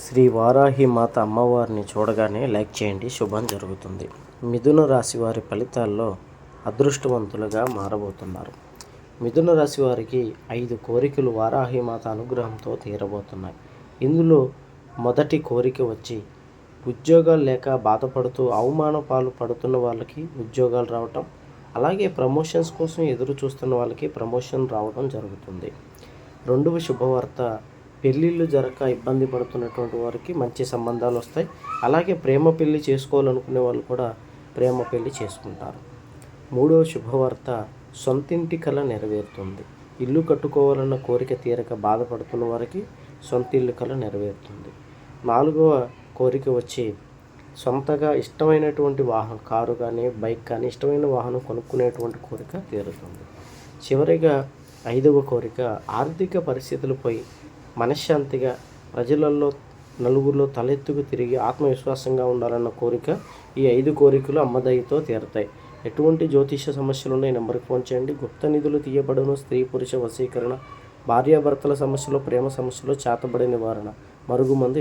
శ్రీ వారాహి మాత అమ్మవారిని చూడగానే లైక్ చేయండి, శుభం జరుగుతుంది. మిథున రాశి వారి ఫలితాల్లో అదృష్టవంతులుగా మారబోతున్నారు. మిథున రాశి వారికి 5 కోరికలు వారాహి మాత అనుగ్రహంతో తీరబోతున్నాయి. ఇందులో మొదటి కోరిక వచ్చి ఉద్యోగాలు లేక బాధపడుతూ అవమాన పాలు పడుతున్న వాళ్ళకి ఉద్యోగాలు రావటం, అలాగే ప్రమోషన్స్ కోసం ఎదురు చూస్తున్న వాళ్ళకి ప్రమోషన్ రావడం జరుగుతుంది. రెండవ శుభవార్త, పెళ్ళిళ్ళు జరగక ఇబ్బంది పడుతున్నటువంటి వారికి మంచి సంబంధాలు వస్తాయి. అలాగే ప్రేమ పెళ్లి చేసుకోవాలనుకునే వాళ్ళు కూడా ప్రేమ పెళ్లి చేసుకుంటారు. మూడవ శుభవార్త, సొంతింటి కల నెరవేరుతుంది. ఇల్లు కట్టుకోవాలన్న కోరిక తీరక బాధపడుతున్న వారికి సొంత ఇల్లు కల నెరవేరుతుంది. నాలుగవ కోరిక వచ్చి సొంతగా ఇష్టమైనటువంటి వాహనం, కారు కానీ బైక్ కానీ ఇష్టమైన వాహనం కొనుక్కునేటువంటి కోరిక తీరుతుంది. చివరిగా 5వ కోరిక, ఆర్థిక పరిస్థితులపై మనశ్శాంతిగా ప్రజలలో నలుగురిలో తలెత్తుకు తిరిగి ఆత్మవిశ్వాసంగా ఉండాలన్న కోరిక. ఈ 5 కోరికలు అమ్మదయ్యతో తీరతాయి. ఎటువంటి జ్యోతిష సమస్యలు ఉన్నాయి నెంబర్కి ఫోన్ చేయండి. గుప్త నిధులు తీయబడును, స్త్రీ పురుష వశీకరణ, భార్యాభర్తల సమస్యలు, ప్రేమ సమస్యలు, చేతబడి నివారణ, మరుగుమందు